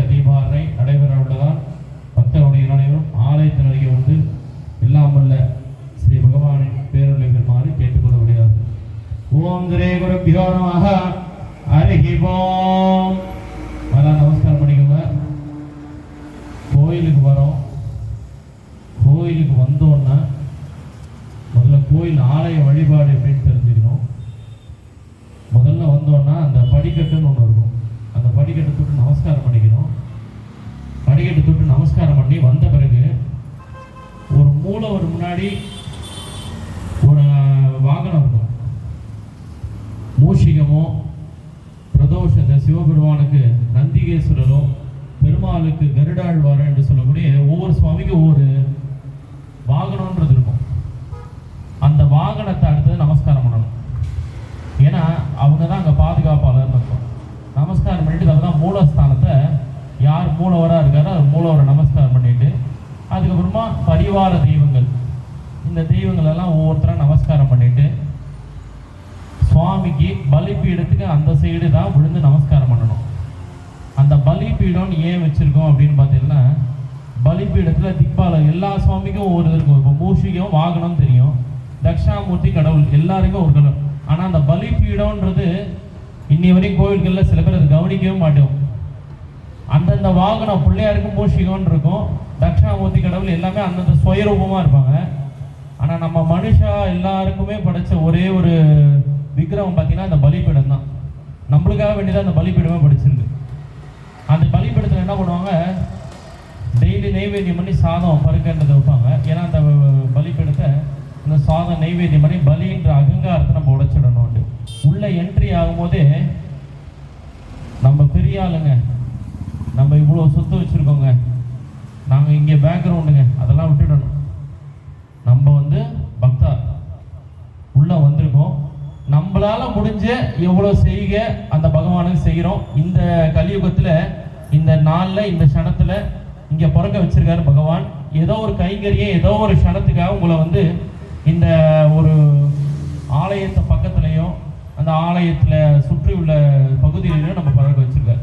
தீபாரணை நடைபெற உள்ளதால் பக்தர்களுடைய அனைவரும் ஆலயத்தின் அருகே வந்து எல்லாம் வல்ல ஸ்ரீ பகவானின் பேரொழி பெறுமாறு கேட்டுக்கொள்ள முடியாது. ஓம் ஸ்ரீ குருப்யோ நமஹ. ஹரி ஓம். நமஸ்காரம் பண்ணிக்கோங்க. கோயிலுக்கு வரோம். கோயிலுக்கு வந்தோன்னா முதல்ல கோயில் ஆலய வழிபாடு எப்படின்னு தெரிஞ்சுக்கணும். முதல்ல வந்தோன்னா அந்த படிக்கட்டுன்னு ஒன்று இருக்கும். அந்த படிக்கட்டை தொட்டு நமஸ்காரம் பண்ணிக்கணும். படிக்கட்டு தொட்டு நமஸ்காரம் பண்ணி வந்த பிறகு ஒரு மூலவர் முன்னாடி ஒரு வாகனம் இருக்கும். மூஷிகமோ பிரதோஷத்தை சிவபெருமானுக்கு நந்திகேஸ்வரரோ பெருமாளுக்கு கருடாழ்வாரோ என்று சொல்லக்கூடிய ஒவ்வொரு சுவாமிக்கும் ஒவ்வொரு வாகனம்ன்றது இருக்கும். அந்த வாகனத்தை அடுத்தது நமஸ்காரம் பண்ணணும். ஏன்னா அவங்க தான் அங்கே பாதுகாப்பாளர்னு இருக்கும். நமஸ்காரம் பண்ணிட்டு அதுதான் மூலஸ்தானத்தை யார் மூலவராக இருக்காரோ அது மூலவரை நமஸ்காரம் பண்ணிட்டு அதுக்கப்புறமா பரிவார தெய்வங்கள், இந்த தெய்வங்கள் எல்லாம் ஒவ்வொருத்தரும் நமஸ்காரம் பண்ணிட்டு சுவாமிக்கு பலிபீடத்துக்கு அந்த சைடு தான் விழுந்து நமஸ்காரம் பண்ணணும். அந்த பலிபீடம் ஏன் வச்சிருக்கோம் அப்படின்னு பார்த்தீங்கன்னா, பலிபீடத்தில் திக்பாலர் எல்லா சுவாமிக்கும் ஒவ்வொரு இருக்கும். இப்போ மூஷிகம் வாகனம் தெரியும், தட்சிணாமூர்த்தி கடவுள் எல்லாருக்கும் ஒரு கடவுள். ஆனால் அந்த பலிபீடம்ன்றது இன்னி வரைக்கும் கோவில்களில் சில பேர் அதை கவனிக்கவே மாட்டோம். அந்தந்த வாகனம் பிள்ளையாருக்கும் மூஷிகம்னு இருக்கும், தட்சிணாமூர்த்தி கடவுள் எல்லாமே அந்தந்த சுயரூபமாக இருப்பாங்க. ஆனால் நம்ம மனுஷா எல்லாருக்குமே படைச்ச ஒரே ஒரு விக்கிரகம் பார்த்தீங்கன்னா அந்த பலிபீடம் தான். நம்மளுக்காக வேண்டியதான் அந்த பலிபீடமே படிச்சிருக்கு. அந்த பலிபீடத்தில் என்ன பண்ணுவாங்க, டெய்லி நெய்வேத்தியம் பண்ணி சாதம் பருக்கன்றதை வைப்பாங்க. ஏன்னா அந்த பலிபீடத்தை இந்த சாதம் நெய்வேத்தியம் பண்ணி பலின்ற அகங்காரத்தை நம்ம உடைச்சிடணும். உள்ள என்ட்ரி ஆகும்போதே நம்ம பெரிய ஆளுங்க, நம்ம இவ்வளோ சொத்து வச்சுருக்கோங்க, நாங்கள் இங்கே பேக்ரவுண்டுங்க, அதெல்லாம் விட்டுடணும். நம்ம வந்து பக்தா உள்ளே வந்திருக்கோம், நம்மளால முடிஞ்ச எவ்வளோ செய்க அந்த பகவானுக்கு செய்கிறோம். இந்த கலியுகத்தில் இந்த நாளில் இந்த க்ஷணத்தில் இங்கே பிறக்க வச்சிருக்காரு பகவான். ஏதோ ஒரு கைங்கரியை ஏதோ ஒரு க்ஷணத்துக்காக உங்களை வந்து இந்த ஒரு ஆலயத்தை பக்கத்துலேயோ அந்த ஆலயத்தில் சுற்றி உள்ள பகுதியிலையும் நம்ம பிறக்க வச்சிருக்காரு.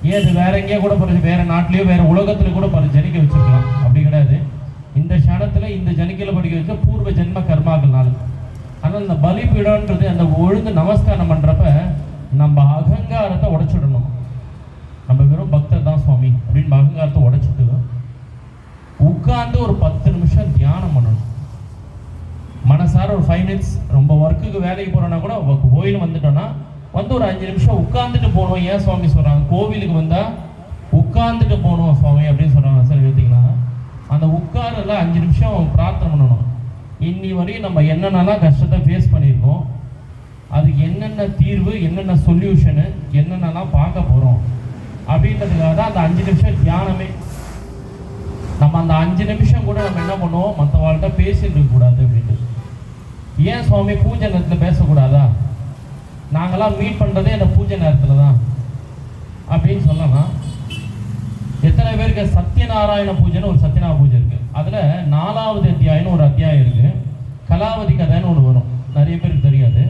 ஏன் அது வேற எங்கேயோ கூட பிறகு வேற நாட்டிலேயோ வேற உலகத்துல கூட ஜனிக்க வச்சிருக்கலாம், அப்படி கிடையாது. இந்த க்ஷணத்துல இந்த ஜனிக்கையில் படிக்க வச்ச பூர்வ ஜென்ம கர்மாக்கள்னால. ஆனால் இந்த பலிபீடம்ன்றது அந்த ஒழுங்கு நமஸ்காரம் பண்றப்ப நம்ம அகங்காரத்தை உடைச்சிடணும். நம்ம வெறும் பக்தர் தான் சுவாமி அப்படின்னு அகங்காரத்தை உடைச்சிட்டு உட்கார்ந்து ஒரு 10 நிமிஷம் தியானம் பண்ணணும். மனசார ஒரு 5 மினிட்ஸ். ரொம்ப ஒர்க்குக்கு வேலைக்கு போறோம்னா கூட கோயில் வந்துட்டோம்னா வந்து ஒரு 5 நிமிஷம் உட்கார்ந்துட்டு போகணும். ஏன் சுவாமி சொல்றாங்க, கோவிலுக்கு வந்தா உட்கார்ந்துட்டு போகணும் சுவாமி அப்படின்னு சொல்றாங்க. சரி பார்த்தீங்களா, அந்த உட்காரல 5 நிமிஷம் பிரார்த்தனை பண்ணணும். இன்னி வரையும் நம்ம என்னென்னலாம் கஷ்டத்தை ஃபேஸ் பண்ணியிருக்கோம், அதுக்கு என்னென்ன தீர்வு, என்னென்ன சொல்யூஷனு, என்னென்னலாம் பார்க்க போகிறோம் அப்படின்றதுக்காக தான் அந்த 5 நிமிஷம் தியானமே. நம்ம அந்த 5 நிமிஷம் கூட நம்ம என்ன பண்ணுவோம், மற்றவாழ்கிட்ட பேசிட்டு இருக்கக்கூடாது அப்படின்ட்டு. ஏன் சுவாமி பூஜை நேரத்தில் பேசக்கூடாதா, நாங்களாம் மீட் பண்ணுறதே அந்த பூஜை நேரத்தில் தான் அப்படின்னு சொல்லலாம். எத்தனை பேருக்கு சத்யநாராயண பூஜைன்னு ஒரு சத்யநாராயண பூஜை இருக்குது. அதில் 4வது அத்தியாயம்னு ஒரு அத்தியாயம் இருக்குது. கலாவதி கதைன்னு ஒன்று வரும், நிறைய பேருக்கு தெரியாது.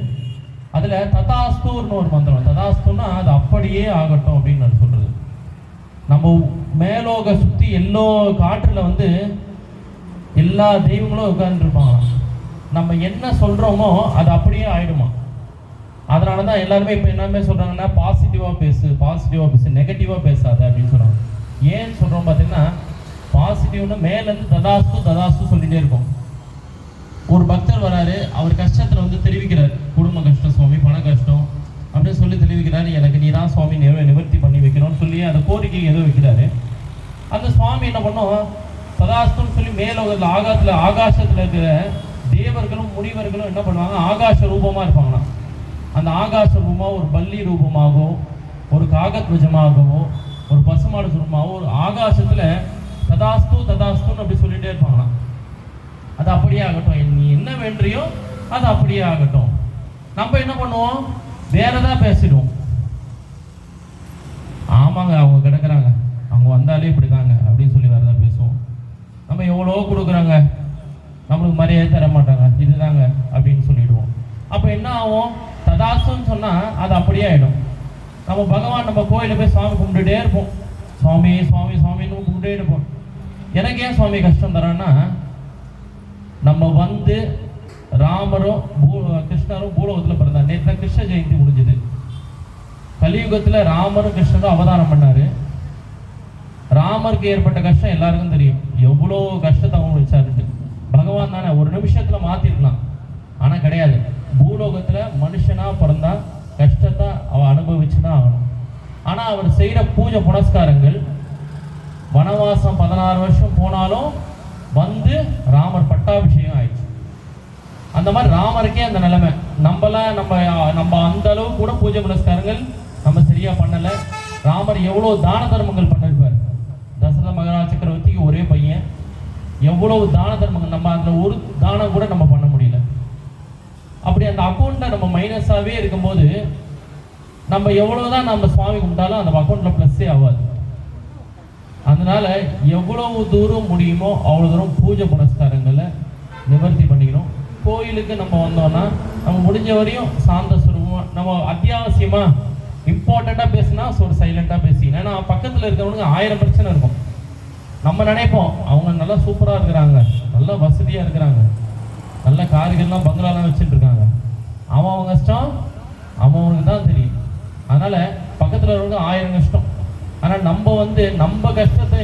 அதில் ததாஸ்தூர்னு ஒரு மந்திரம். ததாஸ்தூன்னா அது அப்படியே ஆகட்டும் அப்படின்னு நான் சொல்கிறது. நம்ம மேலோக சுற்றி எல்லோ காற்றில் வந்து எல்லா தெய்வங்களும் உட்கார்ந்துருப்பாங்களாம். நம்ம என்ன சொல்கிறோமோ அது அப்படியே ஆயிடுமா. அதனால தான் எல்லாருமே இப்போ என்னமே சொல்கிறாங்கன்னா பாசிட்டிவாக பேசு, நெகட்டிவாக பேசாத அப்படின்னு சொல்கிறாங்க. ஏன்னு சொல்கிறோம் பார்த்தீங்கன்னா, பாசிட்டிவ்னு மேலேருந்து ததாஸ்து சொல்லிகிட்டே இருக்கும். ஒரு பக்தர் வராரு, அவர் கஷ்டத்தில் வந்து தெரிவிக்கிறார், குடும்ப கஷ்டம் சுவாமி, பண கஷ்டம் அப்படின்னு சொல்லி தெரிவிக்கிறாரு. எனக்கு நீ தான் சுவாமி நிவர்த்தி பண்ணி வைக்கணும்னு சொல்லி அந்த கோரிக்கை ஏதோ வைக்கிறாரு. அந்த சுவாமி என்ன பண்ணோம், ததாஸ்துன்னு சொல்லி மேலோகத்தில் ஆகாசத்தில் இருக்கிற தேவர்களும் முனிவர்களும் என்ன பண்ணுவாங்க, ஆகாச ரூபமாக இருப்பாங்களாம். அந்த ஆகாச ரூபமாக ஒரு பல்லி ரூபமாகவோ, ஒரு காகத்வஜமாகவோ, ஒரு பசுமாடு ரூபமாகவோ, ஒரு ஆகாசத்தில் ததாஸ்துன்னு அப்படி சொல்லிகிட்டே இருப்பாங்களாம். அது அப்படியே ஆகட்டும், நீ என்ன வேண்டியோ அது அப்படியே ஆகட்டும். நம்ம என்ன பண்ணுவோம், வேற ஏதாவது பேசிடுவோம். ஆமாங்க அவங்க கிடக்குறாங்க, அவங்க வந்தாலே இப்படிதாங்க அப்படின்னு சொல்லி வேற ஏதாவது பேசுவோம். நம்ம எவ்வளோ கொடுக்குறாங்க, நம்மளுக்கு மரியாதை தர மாட்டாங்க, இதுதாங்க அப்படின்னு சொல்லிடுவோம். அப்போ என்ன ஆகும், ததாசுன்னு சொன்னால் அது அப்படியே ஆகிடும். நம்ம பகவான் நம்ம கோயிலில் போய் சாமி கும்பிட்டுட்டே இருப்போம். சுவாமி சுவாமி சுவாமின்னு கும்பிட்டே இருப்போம். எனக்கு ஏன் சுவாமி கஷ்டம் தரான்னா, நம்ம வந்து ராமரும் கிருஷ்ணரும் பூலோகத்தில் பிறந்தார். நேற்று தான் கிருஷ்ண ஜெயந்தி முடிஞ்சது. கலியுகத்தில் ராமரும் கிருஷ்ணரும் அவதாரம் பண்ணாரு. ராமருக்கு ஏற்பட்ட கஷ்டம் எல்லாருக்கும் தெரியும், எவ்வளோ கஷ்டத்தை அவங்க வச்சாருட்டு. பகவான் தானே ஒரு நிமிஷத்துல மாத்திருக்கலாம், ஆனா கிடையாது. பூலோகத்துல மனுஷனா பிறந்தா கஷ்டத்தை அவ அனுபவிச்சுதான் ஆகணும். ஆனா அவர் செய்யற பூஜை புனஸ்காரங்கள், வனவாசம் 16 வருஷம் போனாலும் வந்து ராமர் பட்டாபிஷேகம் ஆயிடுச்சு. அந்த மாதிரி ராமருக்கே அந்த நிலைமை. நம்ம அந்த அளவு கூட பூஜை புனஸ்காரங்கள் நம்ம சரியா பண்ணல. ராமர் எவ்வளவு தான தர்மங்கள் பண்ணிருப்பார். தசரத மகாராஜ சக்கரவர்த்திக்கு ஒரே பையன், எவ்வளவு தான தர்மங்கள், நம்ம அந்த ஒரு தானம் கூட நம்ம பண்ண முடியல. அப்படி அந்த அக்கௌண்ட்ல நம்ம மைனஸாவே இருக்கும்போது நம்ம எவ்வளவுதான் நம்ம சுவாமி கும்பிட்டாலும் அந்த அக்கௌண்ட்ல பிளஸ்ஸே ஆகாது. அதனால எவ்வளவு தூரம் முடியுமோ அவ்வளவு தூரம் பூஜை புனஸ்காரங்களை நிவர்த்தி பண்ணிக்கணும். கோயிலுக்கு நம்ம வந்தோம்னா நம்ம முடிஞ்ச வரையும் சாந்த சுரூபமா, நம்ம அத்தியாவசியமா இம்பார்ட்டண்டா பேசினா ஒரு சைலண்டா பேசிக்கணும். ஏன்னா பக்கத்துல இருக்கிறவனுக்கு 1000 பிரச்சனை இருக்கும். நம்ம நினைப்போம் அவங்க நல்லா சூப்பரா இருக்கிறாங்க, நல்லா வசதியா இருக்கிறாங்க, நல்ல கார்கள்லாம் பங்களாலாம் வச்சுட்டு இருக்காங்க. அவன் கஷ்டம் அவனுக்கு தான் தெரியும். அதனால பக்கத்துல இருக்கிறவங்க 1000 கஷ்டம். ஆனா நம்ம வந்து நம்ம கஷ்டத்தை